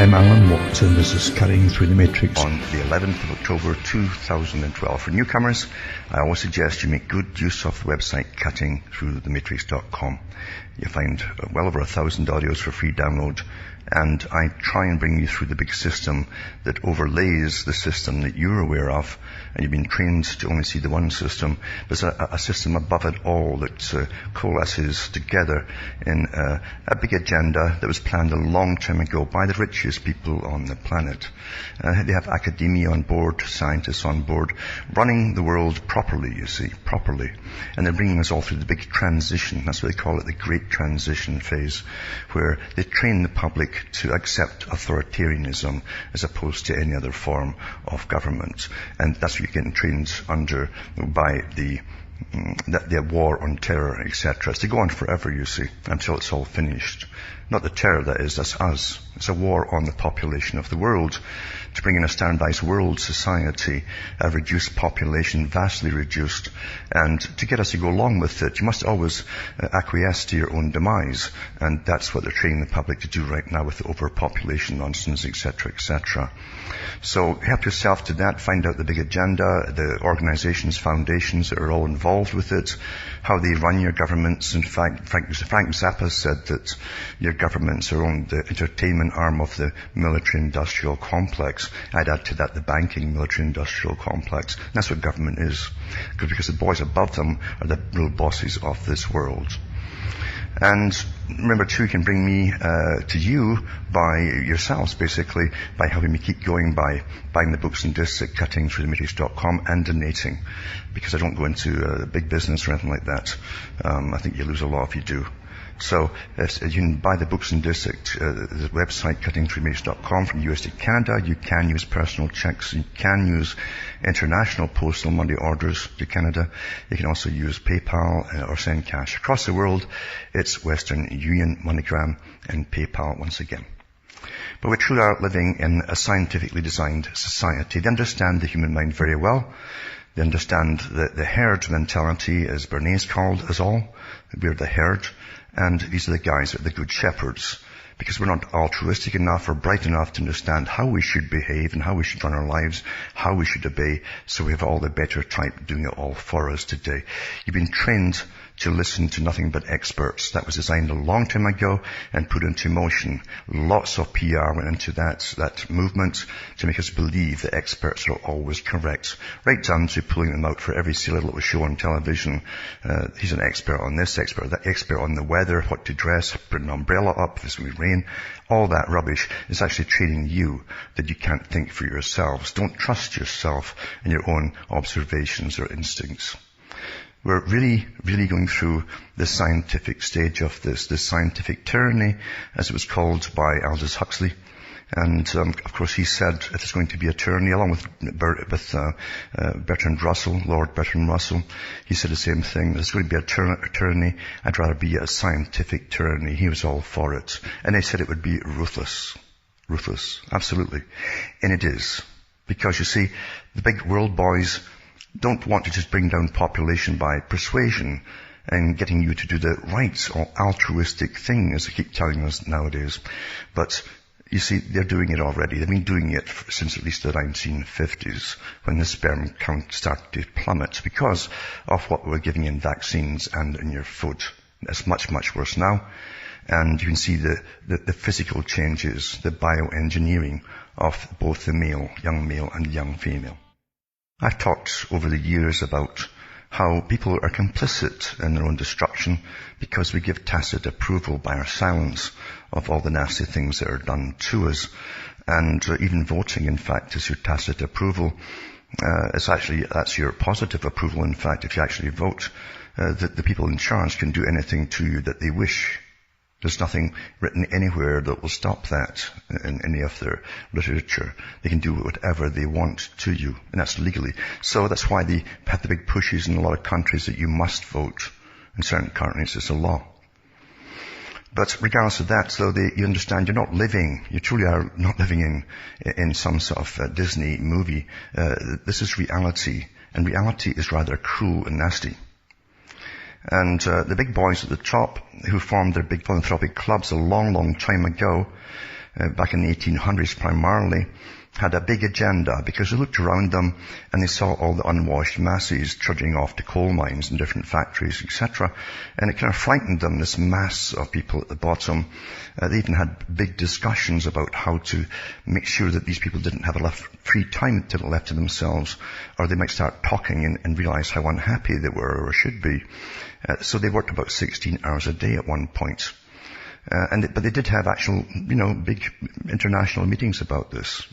I'm Alan Watt, and this is Cutting Through the Matrix. On the 11th of October 2012. For newcomers, I always suggest you make good use of the website cuttingthroughthematrix.com. You'll find well over 1,000 audios for free download, and I try and bring you through the big system that overlays the system that you're aware of, and you've been trained to only see the one system. There's a system above it all that coalesces together in a big agenda that was planned a long time ago by the richest people on the planet. They have academia on board, scientists on board, running the world properly, you see, properly. And they're bringing us all through the big transition. That's what they call it, the Great Transition phase, where they train the public to accept authoritarianism as opposed to any other form of government. And that's what you're getting trained under by the war on terror, etc. It's to go on forever, you see, until it's all finished. Not the terror, that is, that's us. It's a war on the population of the world, to bring in a standardized world society, a reduced population, vastly reduced, and to get us to go along with it, you must always acquiesce to your own demise, and that's what they're training the public to do right now with the overpopulation nonsense, etc., etc. So help yourself to that, find out the big agenda, the organizations, foundations that are all involved with it, how they run your governments. In fact, Frank Zappa said that your governments are on the entertainment arm of the military-industrial complex. I'd add to that the banking military-industrial complex. And that's what government is. Because the boys above them are the real bosses of this world. And remember too, you can bring me to you by yourselves, basically, by helping me keep going, by buying the books and discs at cuttingthroughthematrix.com and donating, because I don't go into big business or anything like that. I think you lose a lot if you do. So you can buy the books and discs at the website cuttingthroughthematrix.com from US to Canada. You can use personal checks. You can use international postal money orders to Canada. You can also use PayPal or send cash. Across the world, it's Western Union, MoneyGram, and PayPal once again. But we truly are living in a scientifically designed society. They understand the human mind very well. They understand the herd mentality, as Bernays called us all. We're the herd. And these are the guys that are the good shepherds, because we're not altruistic enough or bright enough to understand how we should behave and how we should run our lives, how we should obey. So we have all the better type doing it all for us today. You've been trained to listen to nothing but experts. That was designed a long time ago and put into motion. Lots of PR went into that movement to make us believe that experts are always correct. Right down to pulling them out for every silly little show on television. He's an expert on this, expert, that expert on the weather, what to dress, put an umbrella up if it's going to rain. All that rubbish is actually training you that you can't think for yourselves. Don't trust yourself and your own observations or instincts. We're really, really going through the scientific stage of this scientific tyranny, as it was called by Aldous Huxley. And, of course, he said if there's going to be a tyranny, along with Bertrand Russell, Lord Bertrand Russell, he said the same thing. There's going to be a tyranny. I'd rather be a scientific tyranny. He was all for it. And they said it would be ruthless. Ruthless. Absolutely. And it is. Because, you see, the big world boys don't want to just bring down population by persuasion and getting you to do the right or altruistic thing, as they keep telling us nowadays. But you see, they're doing it already. They've been doing it since at least the 1950s, when the sperm count started to plummet because of what we're giving in vaccines and in your food. It's much, much worse now. And you can see the physical changes, the bioengineering of both the young male and young female. I've talked over the years about how people are complicit in their own destruction because we give tacit approval by our silence of all the nasty things that are done to us. And even voting, in fact, is your tacit approval. That's your positive approval, in fact, if you actually vote. The people in charge can do anything to you that they wish. There's nothing written anywhere that will stop that in any of their literature. They can do whatever they want to you, and that's legally. So that's why they have the big pushes in a lot of countries that you must vote. In certain countries, it's a law. But regardless of that, so you understand you truly are not living in some sort of Disney movie. This is reality, and reality is rather cruel and nasty. And the big boys at the top, who formed their big philanthropic clubs a long, long time ago, back in the 1800s primarily, had a big agenda because they looked around them and they saw all the unwashed masses trudging off to coal mines and different factories, etc. And it kind of frightened them, this mass of people at the bottom. They even had big discussions about how to make sure that these people didn't have enough free time left to themselves, or they might start talking and realize how unhappy they were or should be. So they worked about 16 hours a day at one point. But they did have actual, big international meetings about this.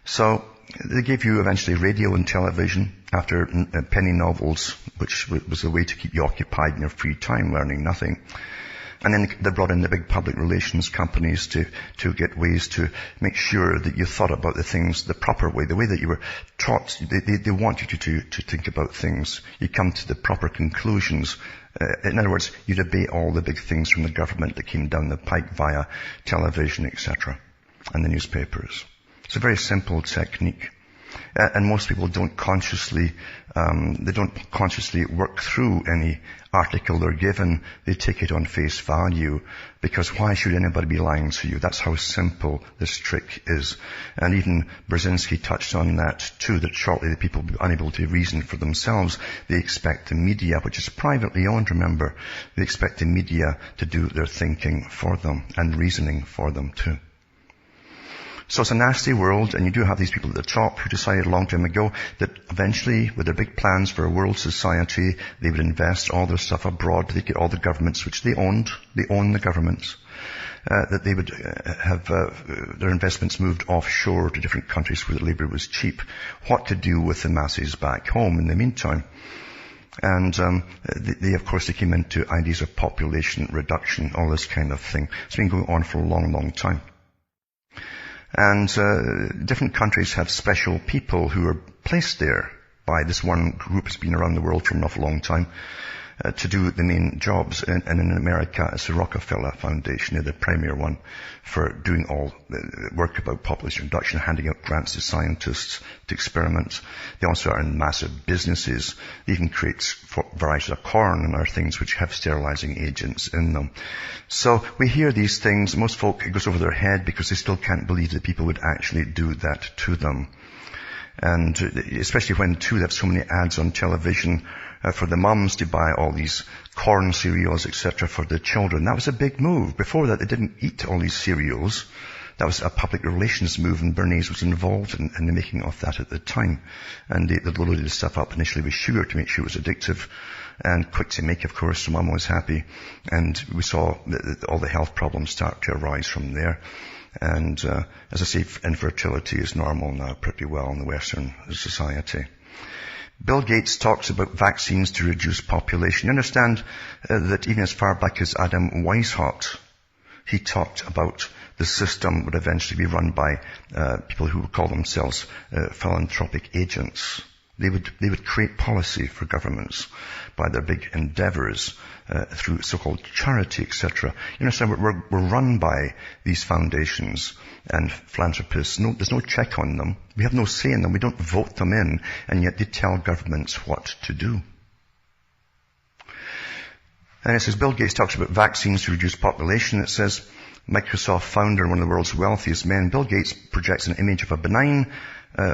So they gave you eventually radio and television after penny novels, which was a way to keep you occupied in your free time learning nothing. And then they brought in the big public relations companies to get ways to make sure that you thought about the things the proper way, the way that you were taught. They wanted you to think about things. You come to the proper conclusions. In other words, you debate all the big things from the government that came down the pike via television, etc., and the newspapers. It's a very simple technique. And most people don't consciously work through any article they're given. They take it on face value, because why should anybody be lying to you? That's how simple this trick is. And even Brzezinski touched on that too, that shortly the people will be unable to reason for themselves. They expect the media, which is privately owned, remember, they expect the media to do their thinking for them and reasoning for them too. So it's a nasty world, and you do have these people at the top who decided a long time ago that eventually, with their big plans for a world society, they would invest all their stuff abroad. They'd get all the governments, which they owned. They own the governments. That they would have their investments moved offshore to different countries where the labour was cheap. What to do with the masses back home in the meantime? And they of course, they came into ideas of population reduction, all this kind of thing. It's been going on for a long, long time. And different countries have special people who are placed there by this one group that's been around the world for an awful long time to do the main jobs. And in America, it's the Rockefeller Foundation, they're the premier one for doing all the work about population reduction, handing out grants to scientists to experiment. They also are in massive businesses. They even create varieties of corn and other things which have sterilizing agents in them. So we hear these things. Most folk, it goes over their head because they still can't believe that people would actually do that to them. And especially when, too, they have so many ads on television for the mums to buy all these corn cereals, etc., for the children. That was a big move. Before that, they didn't eat all these cereals. That was a public relations move, and Bernays was involved in the making of that at the time. And they loaded the stuff up initially with sugar to make sure it was addictive and quick to make, of course, so Mum was happy. And we saw all the health problems start to arise from there. And as I say, infertility is normal now pretty well in the Western society. Bill Gates talks about vaccines to reduce population. You understand that even as far back as Adam Weishaupt, he talked about the system would eventually be run by people who would call themselves philanthropic agents. They would create policy for governments by their big endeavors through so-called charity, etc. You understand, we're run by these foundations and philanthropists. There's no check on them. We have no say in them. We don't vote them in, and yet they tell governments what to do. And it says, Bill Gates talks about vaccines to reduce population. It says, Microsoft founder, one of the world's wealthiest men, Bill Gates projects an image of a benign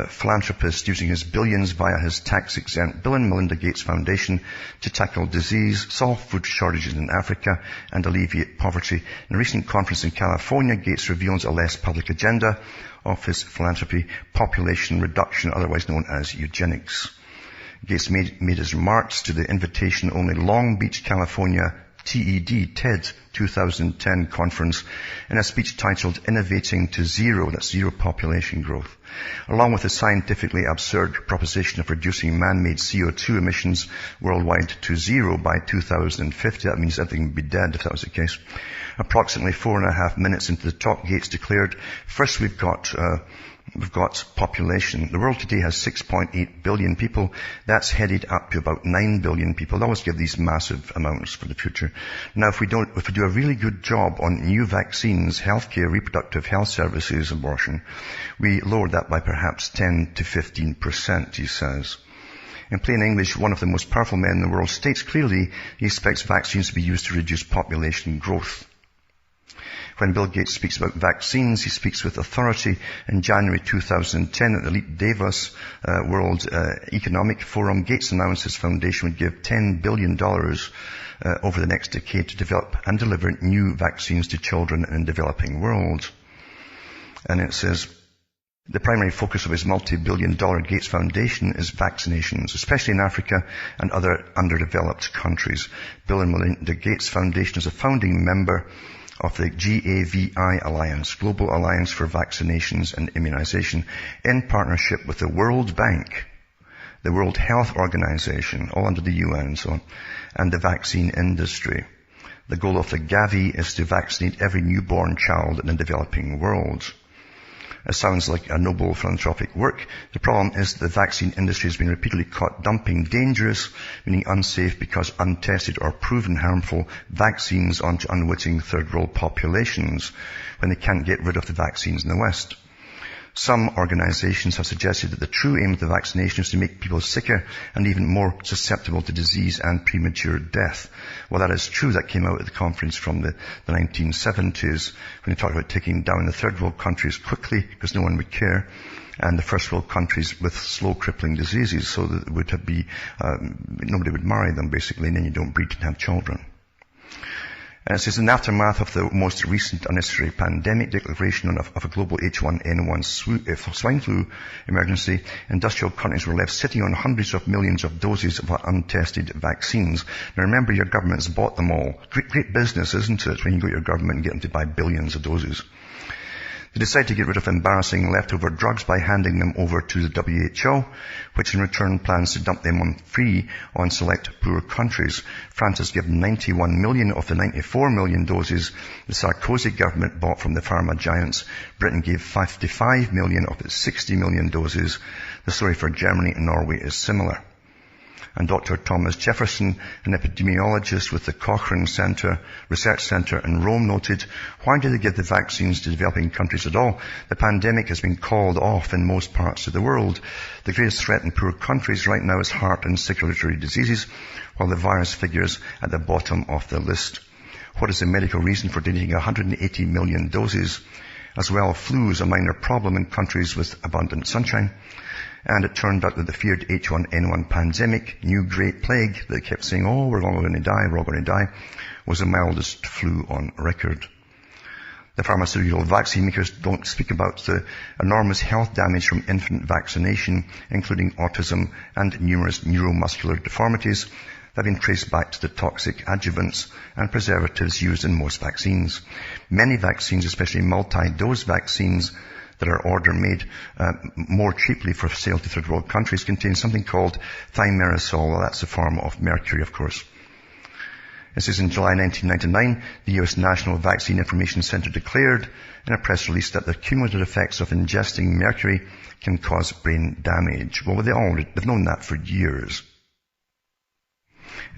philanthropist using his billions via his tax-exempt Bill and Melinda Gates Foundation to tackle disease, solve food shortages in Africa, and alleviate poverty. In a recent conference in California, Gates reveals a less public agenda of his philanthropy, population reduction, otherwise known as eugenics. Gates made his remarks to the invitation-only Long Beach, California TED 2010 conference in a speech titled Innovating to Zero, that's zero population growth, along with the scientifically absurd proposition of reducing man-made CO2 emissions worldwide to zero by 2050. That means everything would be dead if that was the case. Approximately 4.5 minutes into the talk, Gates declared, first we've got population. The world today has 6.8 billion people. That's headed up to about 9 billion people. They always give these massive amounts for the future. Now, if we do a really good job on new vaccines, healthcare, reproductive health services, abortion, we lower that by perhaps 10 to 15%, he says. In plain English, one of the most powerful men in the world states clearly he expects vaccines to be used to reduce population growth. When Bill Gates speaks about vaccines, he speaks with authority. In January 2010 at the elite Davos World Economic Forum, Gates announced his foundation would give $10 billion over the next decade to develop and deliver new vaccines to children in developing world. And it says, the primary focus of his multi-billion-dollar Gates Foundation is vaccinations, especially in Africa and other underdeveloped countries. Bill and Melinda Gates Foundation is a founding member of the GAVI Alliance, Global Alliance for Vaccinations and Immunization, in partnership with the World Bank, the World Health Organization, all under the UN and so on, and the vaccine industry. The goal of the Gavi is to vaccinate every newborn child in the developing world. It sounds like a noble philanthropic work. The problem is the vaccine industry has been repeatedly caught dumping dangerous, meaning unsafe because untested or proven harmful, vaccines onto unwitting third world populations when they can't get rid of the vaccines in the West. Some organizations have suggested that the true aim of the vaccination is to make people sicker and even more susceptible to disease and premature death. Well, that is true. That came out at the conference from the 1970s when they talked about taking down the third world countries quickly because no one would care, and the first world countries with slow crippling diseases, so that it would be nobody would marry them basically, and then you don't breed and have children. And it says, in the aftermath of the most recent unnecessary pandemic declaration of a global H1N1 swine flu emergency, industrial countries were left sitting on hundreds of millions of doses of untested vaccines. Now remember, your government's bought them all. Great business, isn't it, when you go to your government and get them to buy billions of doses. They decided to get rid of embarrassing leftover drugs by handing them over to the WHO, which in return plans to dump them free on select poor countries. France has given 91 million of the 94 million doses the Sarkozy government bought from the pharma giants. Britain gave 55 million of its 60 million doses. The story for Germany and Norway is similar. And Dr. Thomas Jefferson, an epidemiologist with the Cochrane Research Center in Rome, noted, why do they give the vaccines to developing countries at all? The pandemic has been called off in most parts of the world. The greatest threat in poor countries right now is heart and circulatory diseases, while the virus figures at the bottom of the list. What is the medical reason for donating 180 million doses? As well, flu is a minor problem in countries with abundant sunshine. And it turned out that the feared H1N1 pandemic, new great plague, that kept saying, oh, we're all going to die, was the mildest flu on record. The pharmaceutical vaccine makers don't speak about the enormous health damage from infant vaccination, including autism and numerous neuromuscular deformities that have been traced back to the toxic adjuvants and preservatives used in most vaccines. Many vaccines, especially multi-dose vaccines, that are order-made more cheaply for sale to third world countries, contain something called thimerosal. Well, that's a form of mercury, of course. It says in July 1999, the U.S. National Vaccine Information Center declared in a press release that the cumulative effects of ingesting mercury can cause brain damage. Well, they've known that for years.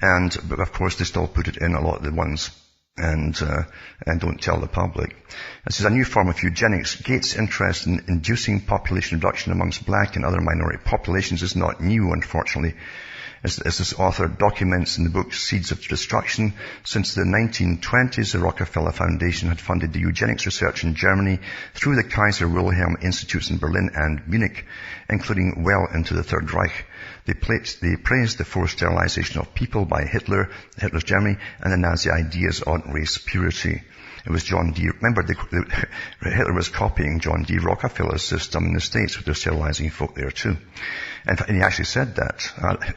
But of course, they still put it in a lot of the ones and don't tell the public. This is a new form of eugenics. Gates' interest in inducing population reduction amongst black and other minority populations is not new, unfortunately. As this author documents in the book Seeds of Destruction, since the 1920s, the Rockefeller Foundation had funded the eugenics research in Germany through the Kaiser Wilhelm Institutes in Berlin and Munich, including well into the Third Reich. They praised the forced sterilization of people by Hitler's Germany, and the Nazi ideas on race purity. It was John D. Remember, Hitler was copying John D. Rockefeller's system in the States, with their sterilizing folk there too. And he actually said that.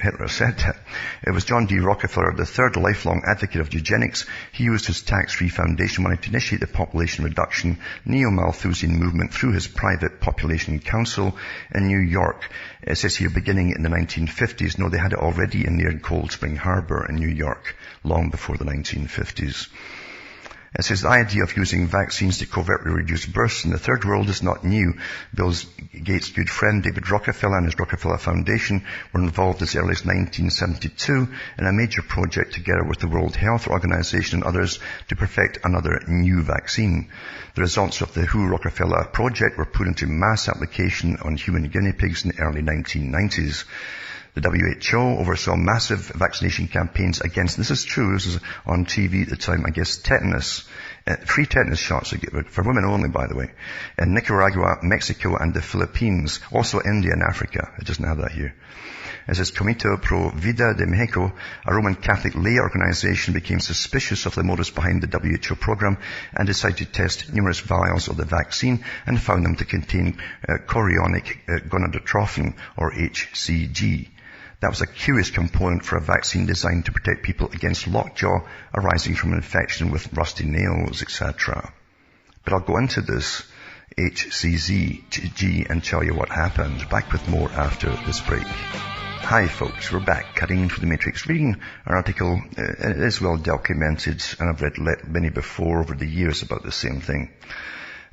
Hitler said that. It was John D. Rockefeller, the third lifelong advocate of eugenics. He used his tax-free foundation money to initiate the population reduction neo-Malthusian movement through his private population council in New York. It says here, beginning in the 1950s. No, they had it already in there in Cold Spring Harbor in New York, long before the 1950s. It says the idea of using vaccines to covertly reduce births in the third world is not new. Bill Gates' good friend David Rockefeller and his Rockefeller Foundation were involved as early as 1972 in a major project together with the World Health Organization and others to perfect another new vaccine. The results of the WHO Rockefeller project were put into mass application on human guinea pigs in the early 1990s. The WHO oversaw massive vaccination campaigns against, this is true, this was on TV at the time, I guess, tetanus. Free tetanus shots for women only, by the way, in Nicaragua, Mexico, and the Philippines, also India and Africa. It doesn't have that here. It says, Comité Pro Vida de Mexico, a Roman Catholic lay organization, became suspicious of the motives behind the WHO program and decided to test numerous vials of the vaccine and found them to contain chorionic gonadotrophin, or HCG. That was a curious component for a vaccine designed to protect people against lockjaw arising from infection with rusty nails, etc. But I'll go into this HCG and tell you what happened. Back with more after this break. Hi folks, we're back, cutting through the matrix, reading an article. It is well documented, and I've read many before over the years about the same thing,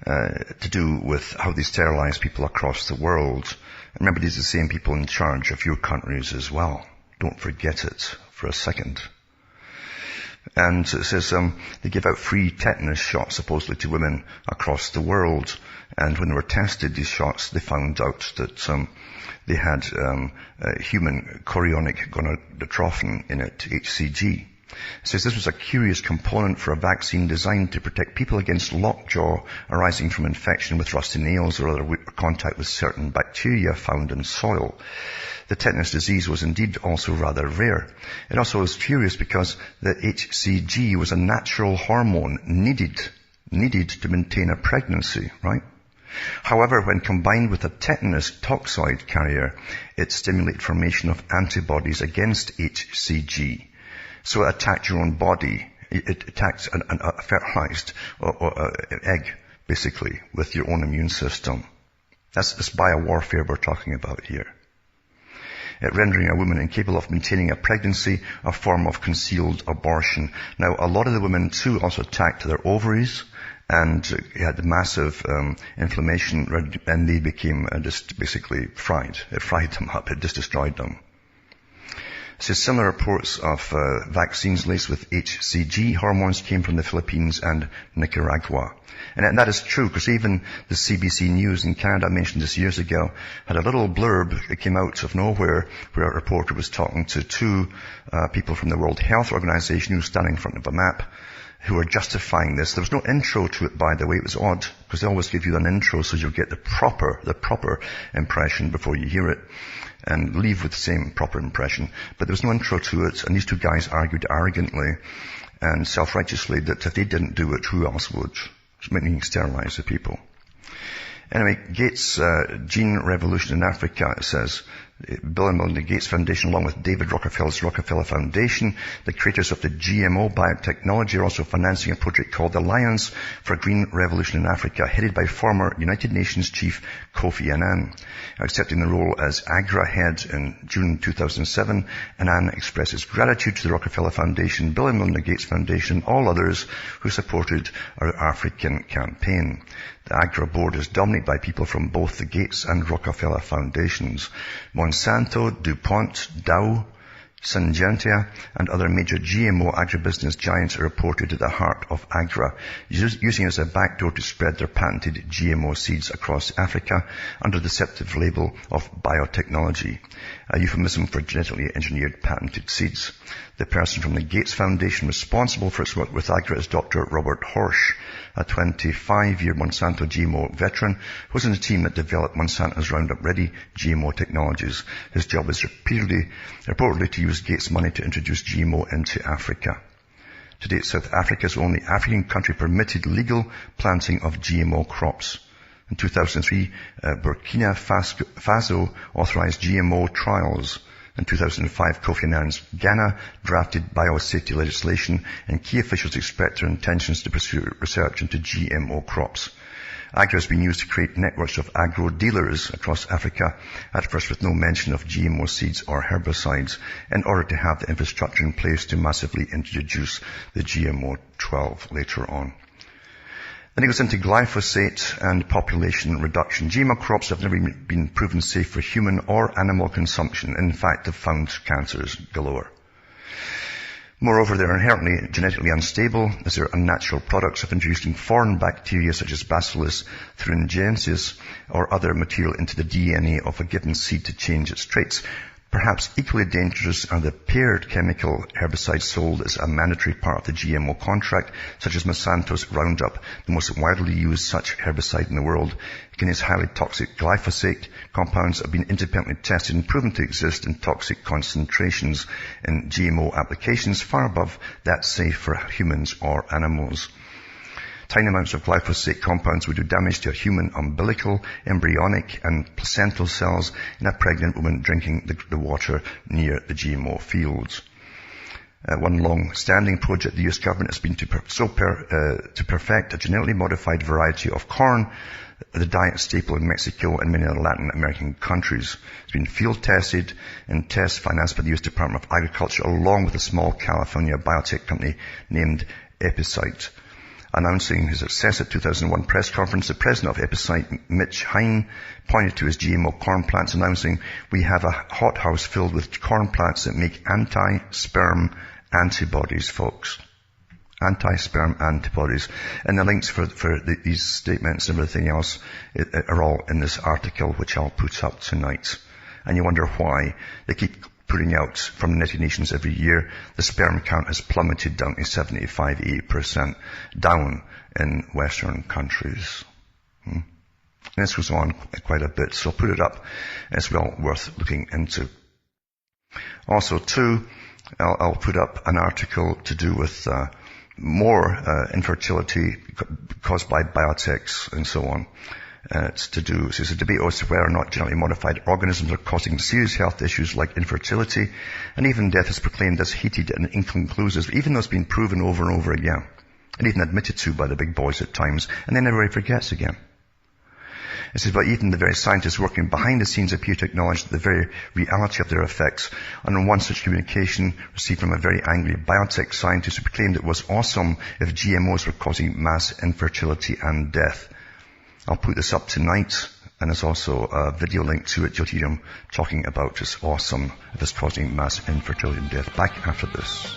to do with how they sterilize people across the world. Remember, these are the same people in charge of your countries as well. Don't forget it for a second. And it says they give out free tetanus shots supposedly to women across the world. And when they were tested, these shots, they found out that they had human chorionic gonadotrophin in it, HCG. It says this was a curious component for a vaccine designed to protect people against lockjaw arising from infection with rusty nails or other contact with certain bacteria found in soil. The tetanus disease was indeed also rather rare. It also was curious because the HCG was a natural hormone needed to maintain a pregnancy, right? However, when combined with a tetanus toxoid carrier, it stimulated formation of antibodies against HCG. So it attacked your own body. It attacks a fertilized egg, basically, with your own immune system. That's this biowarfare we're talking about here. Rendering a woman incapable of maintaining a pregnancy, a form of concealed abortion. Now, a lot of the women, too, also attacked their ovaries, and had massive inflammation, and they became just basically fried. It fried them up. It just destroyed them. So similar reports of vaccines laced with HCG hormones came from the Philippines and Nicaragua. And that is true, because even the CBC News in Canada, I mentioned this years ago, had a little blurb that came out of nowhere where a reporter was talking to two people from the World Health Organization who were standing in front of a map, who were justifying this. There was no intro to it, by the way. It was odd, because they always give you an intro so you'll get the proper impression before you hear it, and leave with the same proper impression. But there was no intro to it, and these two guys argued arrogantly and self-righteously that if they didn't do it, who else would? Meaning sterilize the people. Anyway, Gates' Gene Revolution in Africa, it says, Bill and Melinda Gates Foundation, along with David Rockefeller's Rockefeller Foundation, the creators of the GMO biotechnology, are also financing a project called the Alliance for a Green Revolution in Africa, headed by former United Nations Chief Kofi Annan. Accepting the role as AGRA head in June 2007, Annan expresses gratitude to the Rockefeller Foundation, Bill and Melinda Gates Foundation, and all others who supported our African campaign. The AGRA board is dominated by people from both the Gates and Rockefeller Foundations. Monsanto, DuPont, Dow, Syngenta, and other major GMO agribusiness giants are reported at the heart of AGRA, using it as a backdoor to spread their patented GMO seeds across Africa under the deceptive label of biotechnology, a euphemism for genetically engineered patented seeds. The person from the Gates Foundation responsible for its work with AGRA is Dr. Robert Horsch, a 25-year Monsanto GMO veteran who was in the team that developed Monsanto's Roundup Ready GMO technologies. His job is reportedly to use Gates' money to introduce GMO into Africa. To date, South Africa is the only African country permitted legal planting of GMO crops. In 2003, Burkina Faso authorized GMO trials. In 2005, Kofi Annan's Ghana drafted biosafety legislation, and key officials expect their intentions to pursue research into GMO crops. AGRA has been used to create networks of agro-dealers across Africa, at first with no mention of GMO seeds or herbicides, in order to have the infrastructure in place to massively introduce the GMO 12 later on. Then he goes into glyphosate and population reduction. GMO crops have never been proven safe for human or animal consumption. In fact, have found cancers galore. Moreover, they are inherently genetically unstable, as they are unnatural products of introducing foreign bacteria such as Bacillus thuringiensis or other material into the DNA of a given seed to change its traits. Perhaps equally dangerous are the paired chemical herbicides sold as a mandatory part of the GMO contract, such as Monsanto's Roundup, the most widely used such herbicide in the world. It contains highly toxic glyphosate compounds that have been independently tested and proven to exist in toxic concentrations in GMO applications far above that safe for humans or animals. Tiny amounts of glyphosate compounds would do damage to a human umbilical, embryonic and placental cells in a pregnant woman drinking the water near the GMO fields. One long-standing project of the US government has been to perfect a genetically modified variety of corn, the diet staple in Mexico and many other Latin American countries. It's been field tested in tests financed by the US Department of Agriculture along with a small California biotech company named Epicite. Announcing his success at 2001 press conference, the president of Epicite, Mitch Hine, pointed to his GMO corn plants, announcing, "We have a hothouse filled with corn plants that make anti-sperm antibodies, folks." Anti-sperm antibodies. And the links for these statements and everything else are all in this article, which I'll put up tonight. And you wonder why they keep putting out from the United Nations every year, the sperm count has plummeted down to 75-80% down in Western countries. And this goes on quite a bit, so I'll put it up as well, worth looking into. Also, too, I'll put up an article to do with more infertility caused by biotechs and so on. It's a debate as to whether or not genetically modified organisms are causing serious health issues like infertility, and even death is proclaimed as heated and inconclusive, even though it's been proven over and over again, and even admitted to by the big boys at times, and then everybody forgets again. It says, but even the very scientists working behind the scenes appear to acknowledge the very reality of their effects. And on one such communication received from a very angry biotech scientist who proclaimed it was awesome if GMOs were causing mass infertility and death. I'll put this up tonight, and there's also a video link to it. You'll hear him talking about it's awesome if it's causing mass infertility and death. Back after this.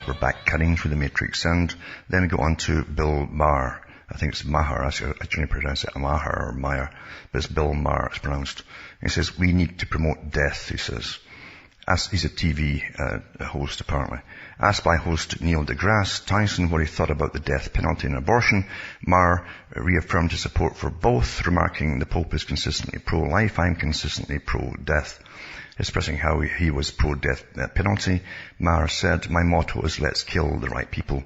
We're back cutting through the matrix, and then we go on to Bill Maher. I think it's Maher. I generally pronounce it Maher or Maher, but it's Bill Maher, it's pronounced. He says, we need to promote death, he says. He's a TV host, apparently. Asked by host Neil deGrasse Tyson what he thought about the death penalty and abortion, Maher reaffirmed his support for both, remarking, the Pope is consistently pro-life, I'm consistently pro-death. Expressing how he was pro-death penalty, Maher said, my motto is let's kill the right people.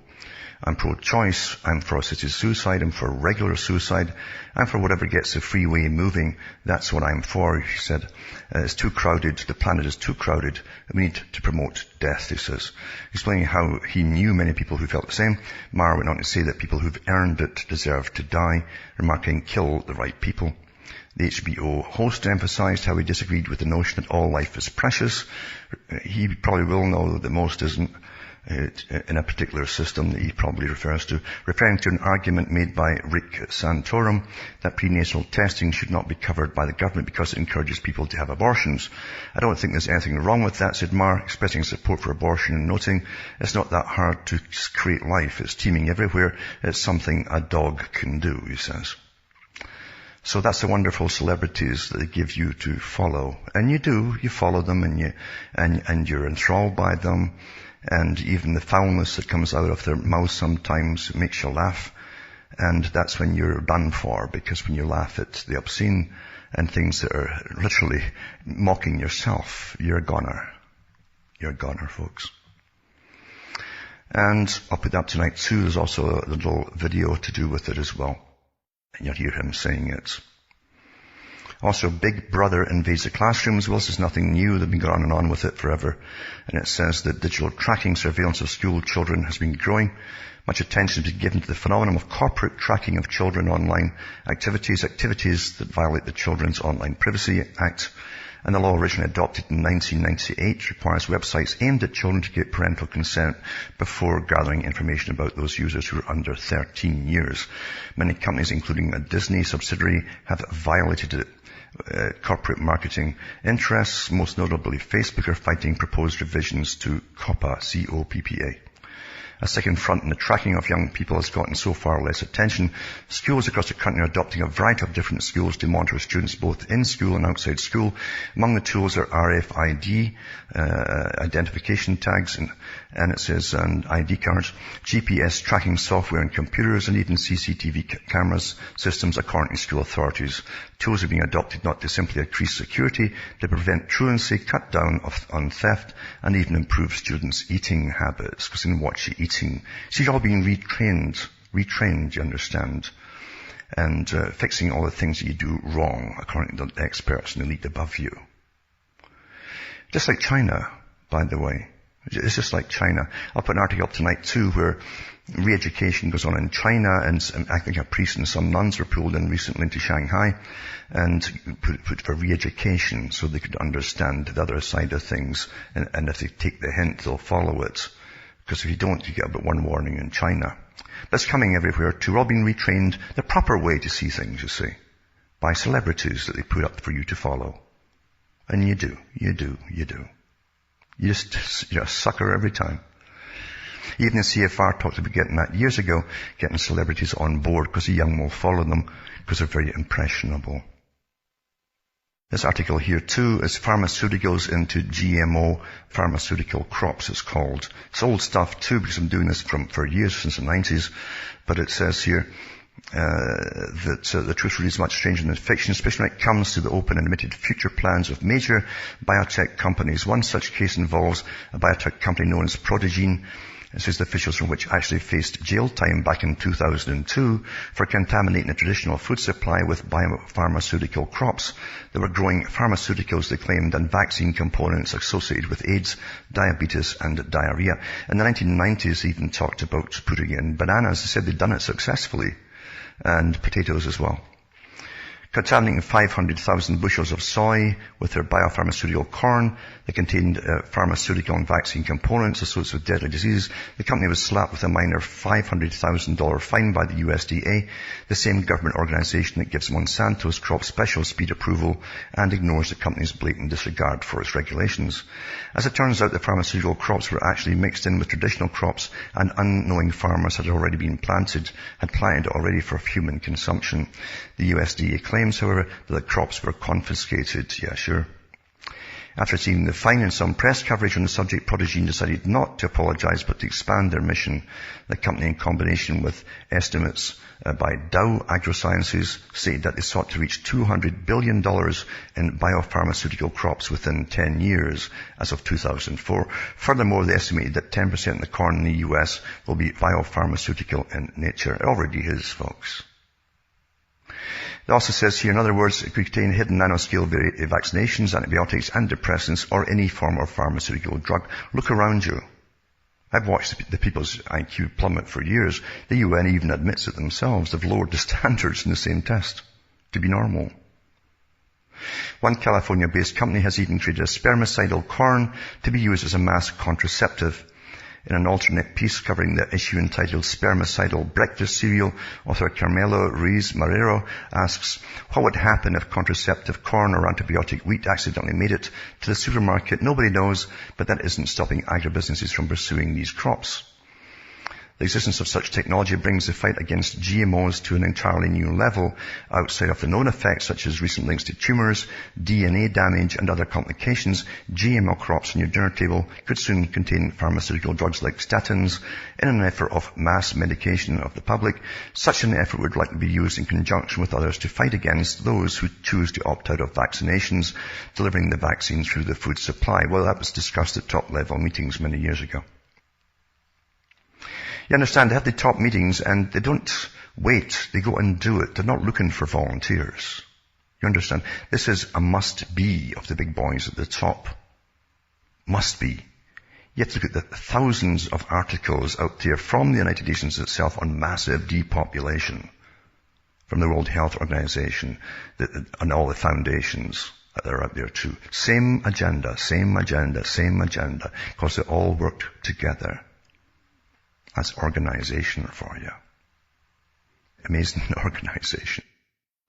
I'm pro-choice, I'm for assisted suicide, I'm for regular suicide, I'm for whatever gets the freeway moving. That's what I'm for, he said. It's too crowded, the planet is too crowded, we need to promote death, he says. Explaining how he knew many people who felt the same, Maher went on to say that people who've earned it deserve to die, remarking, kill the right people. The HBO host emphasized how he disagreed with the notion that all life is precious. He probably will know that most isn't. In a particular system that he probably refers to, referring to an argument made by Rick Santorum that prenatal testing should not be covered by the government because it encourages people to have abortions. I don't think there's anything wrong with that, said Maher, expressing support for abortion and noting it's not that hard to create life. It's teeming everywhere. It's something a dog can do, he says. So that's the wonderful celebrities that they give you to follow. And you do, you follow them and you're enthralled by them. And even the foulness that comes out of their mouth sometimes makes you laugh. And that's when you're done for, because when you laugh at the obscene and things that are literally mocking yourself, you're a goner. You're a goner, folks. And I'll put that tonight too. There's also a little video to do with it as well. And you'll hear him saying it. Also, Big Brother invades the classrooms. Well, this is nothing new. They've been going on and on with it forever. And it says that digital tracking surveillance of school children has been growing. Much attention has been given to the phenomenon of corporate tracking of children online activities that violate the Children's Online Privacy Act. And the law originally adopted in 1998 requires websites aimed at children to get parental consent before gathering information about those users who are under 13 years. Many companies, including a Disney subsidiary, have violated it. Corporate marketing interests, most notably Facebook, are fighting proposed revisions to COPPA, C-O-P-P-A. A second front in the tracking of young people has gotten so far less attention. Schools across the country are adopting a variety of different skills to monitor students both in school and outside school. Among the tools are RFID, identification tags, and it says, and ID cards, GPS tracking software and computers, and even CCTV cameras systems according to school authorities. Tools are being adopted not to simply increase security, to prevent truancy, cut down on theft, and even improve students' eating habits. Because in what you're eating, so you're all being retrained, you understand, and fixing all the things that you do wrong, according to the experts and elite above you. Just like China, by the way. It's just like China. I'll put an article up tonight too where re-education goes on in China, and I think a priest and some nuns were pulled in recently into Shanghai and put for re-education so they could understand the other side of things, and if they take the hint, they'll follow it. Because if you don't, you get about one warning in China. But it's coming everywhere too. We're all being retrained the proper way to see things, you see, by celebrities that they put up for you to follow. And you do. You're a sucker every time. Even the CFR talked about getting that years ago, getting celebrities on board because the young will follow them because they're very impressionable. This article here too is Pharmaceuticals into GMO pharmaceutical crops, it's called. It's old stuff too because I'm doing this for years, since the 90s. But it says here that the truth really is much stranger than fiction, especially when it comes to the open and admitted future plans of major biotech companies. One such case involves a biotech company known as Prodigy. It says the officials from which actually faced jail time back in 2002 for contaminating the traditional food supply with biopharmaceutical crops. They were growing pharmaceuticals, they claimed, and vaccine components associated with AIDS, diabetes, and diarrhea. In the 1990s, they even talked about putting it in bananas. They said they'd done it successfully, and potatoes as well. Contaminating 500,000 bushels of soy with their biopharmaceutical corn that contained pharmaceutical and vaccine components associated with deadly diseases. The company was slapped with a minor $500,000 fine by the USDA, the same government organization that gives Monsanto's crop special speed approval and ignores the company's blatant disregard for its regulations. As it turns out, the pharmaceutical crops were actually mixed in with traditional crops, and unknowing farmers had planted it already for human consumption. The USDA claims, however, that the crops were confiscated. Yeah, sure. After receiving the fine and some press coverage on the subject, Prodigy decided not to apologize but to expand their mission. The company, in combination with estimates by Dow AgroSciences, stated that they sought to reach $200 billion in biopharmaceutical crops within 10 years as of 2004. Furthermore, they estimated that 10% of the corn in the US will be biopharmaceutical in nature. It already is, folks. It also says here, in other words, it could contain hidden nanoscale vaccinations, antibiotics, antidepressants, or any form of pharmaceutical drug. Look around you. I've watched the people's IQ plummet for years. The UN even admits it themselves. They've lowered the standards in the same test to be normal. One California-based company has even created a spermicidal corn to be used as a mass contraceptive. In an alternate piece covering the issue entitled Spermicidal Breakfast Cereal, author Carmelo Ruiz Marrero asks, what would happen if contraceptive corn or antibiotic wheat accidentally made it to the supermarket? Nobody knows, but that isn't stopping agribusinesses from pursuing these crops. The existence of such technology brings the fight against GMOs to an entirely new level. Outside of the known effects such as recent links to tumors, DNA damage and other complications, GMO crops on your dinner table could soon contain pharmaceutical drugs like statins in an effort of mass medication of the public. Such an effort would likely be used in conjunction with others to fight against those who choose to opt out of vaccinations, delivering the vaccine through the food supply. Well, that was discussed at top-level meetings many years ago. You understand, they have the top meetings and they don't wait. They go and do it. They're not looking for volunteers. You understand? This is a must-be of the big boys at the top. Must be. You have to look at the thousands of articles out there from the United Nations itself on massive depopulation, from the World Health Organization and all the foundations that are out there too. Same agenda, because they all work together. That's organization for you. Amazing organization.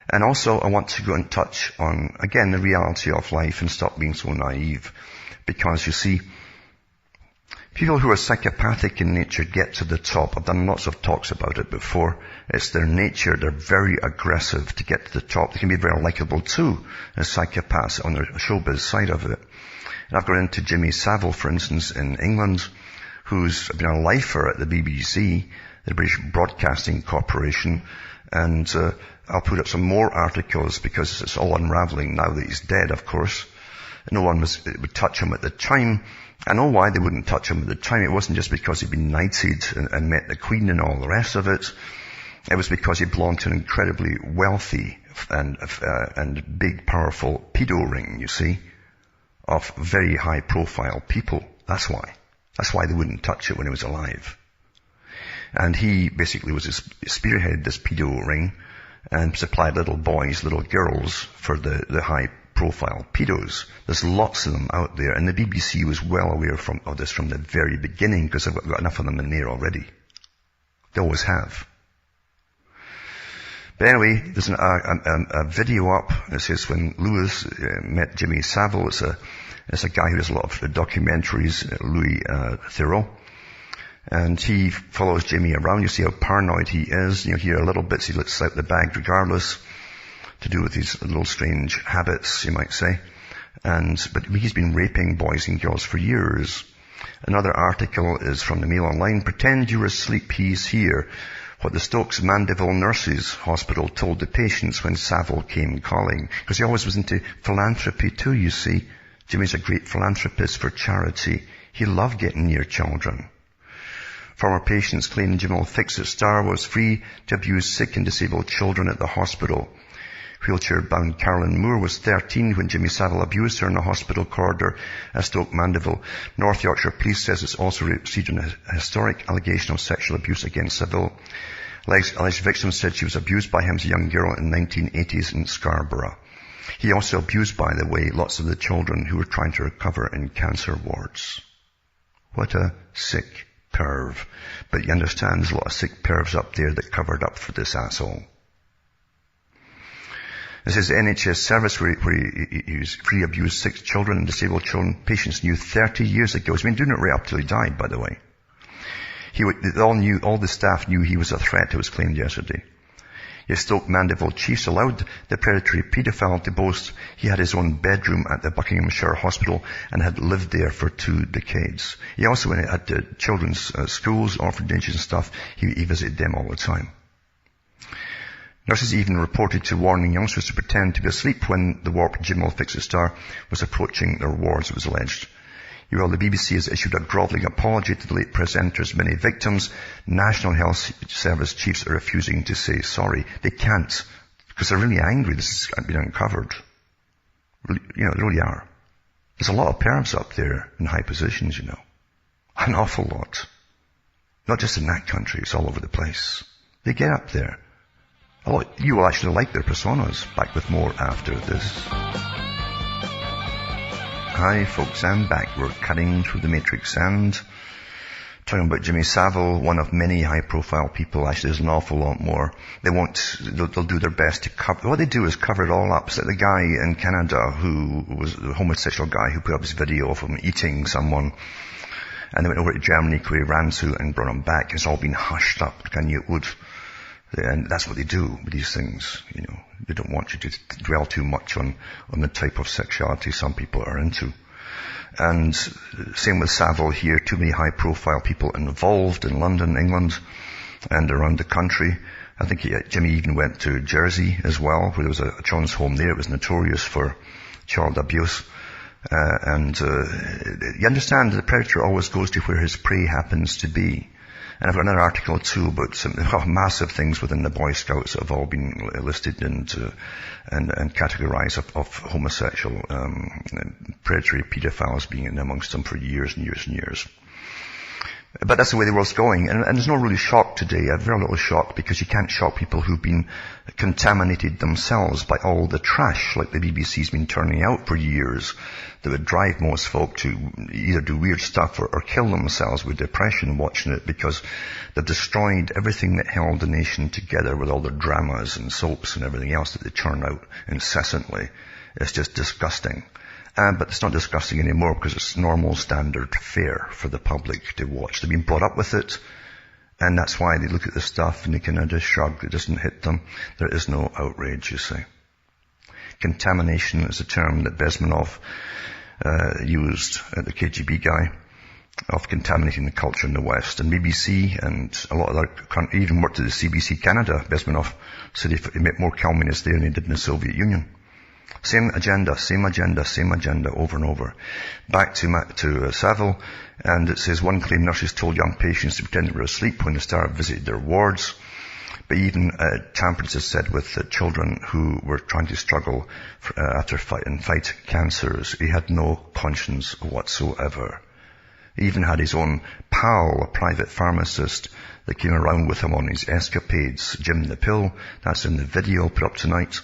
And also I want to go and touch on, again, the reality of life and stop being so naive. Because you see, People who are psychopathic in nature get to the top. I've done lots of talks about it before. It's their nature. They're very aggressive to get to the top. They can be very likable too, as psychopaths on the showbiz side of it. And I've gone into Jimmy Savile, for instance, in England, who's been a lifer at the BBC, the British Broadcasting Corporation, and I'll put up some more articles because it's all unraveling now that he's dead, of course. No one would touch him at the time. I know why they wouldn't touch him at the time. It wasn't just because he'd been knighted and met the Queen and all the rest of it. It was because he belonged to an incredibly wealthy and big, powerful pedo ring, you see, of very high-profile people. That's why. That's why they wouldn't touch it when he was alive. And he basically was spearheaded this pedo ring and supplied little boys, little girls for the high-profile pedos. There's lots of them out there, and the BBC was well aware of this from the very beginning because they've got enough of them in there already. They always have. But anyway, there's a video up. It says when Lewis met Jimmy Savile. It's a guy who does a lot of documentaries, Louis Theroux. And he follows Jimmy around. You see how paranoid he is. You hear little bits he lets out the bag regardless, to do with his little strange habits, you might say. But he's been raping boys and girls for years. Another article is from the Mail Online. Pretend you're asleep, he's here. What the Stokes Mandeville Nurses Hospital told the patients when Savile came calling. Because he always was into philanthropy too, you see. Jimmy's a great philanthropist for charity. He loved getting near children. Former patients claimed Jimmy Fix-It-Star was free to abuse sick and disabled children at the hospital. Wheelchair-bound Carolyn Moore was 13 when Jimmy Savile abused her in the hospital corridor at Stoke Mandeville. North Yorkshire Police says it's also received a historic allegation of sexual abuse against Savile. Alleged victim said she was abused by him as a young girl in the 1980s in Scarborough. He also abused, by the way, lots of the children who were trying to recover in cancer wards. What a sick perv. But you understand there's a lot of sick pervs up there that covered up for this asshole. This is NHS service where he free abused 6 children and disabled children. Patients knew 30 years ago. He's been doing it right up till he died, by the way. All the staff knew he was a threat, it was claimed yesterday. Yes, Stoke Mandeville chiefs allowed the predatory paedophile to boast he had his own bedroom at the Buckinghamshire Hospital and had lived there for 2 decades. He also went at the children's schools, orphanages and stuff. He visited them all the time. Nurses even reported to warning youngsters to pretend to be asleep when the warped Jimmy Fix-It-Star was approaching their wards, it was alleged. Well, the BBC has issued a grovelling apology to the late presenter's many victims. National Health Service chiefs are refusing to say sorry. They can't, because they're really angry this has been uncovered. They really are. There's a lot of pervs up there in high positions, An awful lot. Not just in that country, it's all over the place. They get up there. You will actually like their personas. Back with more after this. Hi folks, I'm back. We're cutting through the matrix and talking about Jimmy Savile, one of many high-profile people. Actually, there's an awful lot more. They'll do their best to cover. What they do is cover it all up. It's like the guy in Canada who was the homosexual guy who put up his video of him eating someone, and they went over to Germany, where he ran to and brought him back. It's all been hushed up, like I knew it would. And that's what they do with these things, They don't want you to dwell too much on the type of sexuality some people are into. And same with Savile here, too many high-profile people involved in London, England, and around the country. I think Jimmy even went to Jersey as well, where there was a children's home there. It was notorious for child abuse. You understand the predator always goes to where his prey happens to be. And I've got another article too about some massive things within the Boy Scouts that have all been listed and categorized of homosexual, predatory pedophiles being in amongst them for years and years and years. But that's the way the world's going. And there's no really shock today, a very little shock, because you can't shock people who've been contaminated themselves by all the trash like the BBC's been turning out for years that would drive most folk to either do weird stuff or kill themselves with depression watching it, because they've destroyed everything that held the nation together with all the dramas and soaps and everything else that they churn out incessantly. It's just disgusting. But it's not disgusting anymore because it's normal standard fare for the public to watch. They've been brought up with it, and that's why they look at this stuff and they can just shrug. It doesn't hit them. There is no outrage, you see. Contamination is a term that Bezmenov used, the KGB guy, of contaminating the culture in the West. And BBC and a lot of other, he even worked at the CBC Canada. Bezmenov said he met more communists there than he did in the Soviet Union. Same agenda, over and over. Back to Savile, and it says one claim nurses told young patients to pretend they were asleep when the staff visited their wards. But even Tampers has said with children who were trying to struggle after fight cancers, he had no conscience whatsoever. He even had his own pal, a private pharmacist, that came around with him on his escapades, Jim the Pill, that's in the video put up tonight,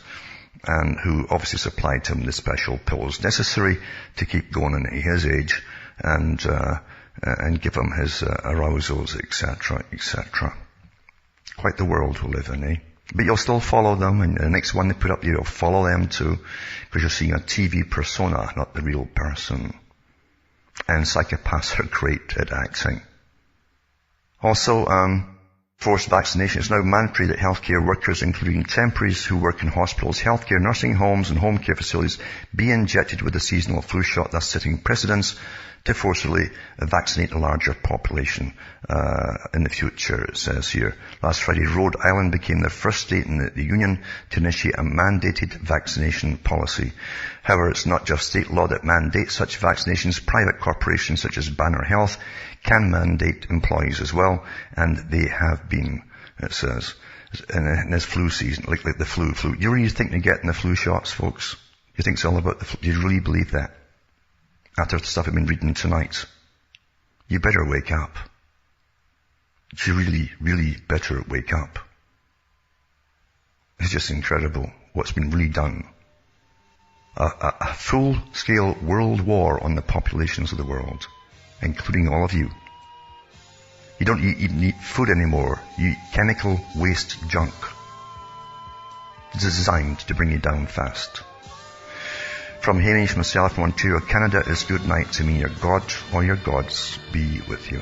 and who obviously supplied him the special pills necessary to keep going at his age and give him his arousals, etc., etc. Quite the world we live in, eh? But you'll still follow them, and the next one they put up, you'll follow them too, because you're seeing a TV persona, not the real person. And psychopaths are great at acting. Also, forced vaccination. It's now mandatory that healthcare workers, including temporaries who work in hospitals, healthcare, nursing homes and home care facilities, be injected with a seasonal flu shot, thus setting precedents to forcibly vaccinate a larger population in the future, it says here. Last Friday, Rhode Island became the first state in the Union to initiate a mandated vaccination policy. However, it's not just state law that mandates such vaccinations. Private corporations such as Banner Health can mandate employees as well, and they have been, it says, in this flu season, like the flu. You really think they're getting the flu shots, folks? You think it's all about the flu? Do you really believe that? After the stuff I've been reading tonight, you better wake up. You really, really better wake up. It's just incredible what's been really done. A full-scale world war on the populations of the world, including all of you. You don't even eat food anymore. You eat chemical waste junk. It's designed to bring you down fast. From Hamish, myself, from Ontario, Canada, is good night to me. Your God or your gods be with you.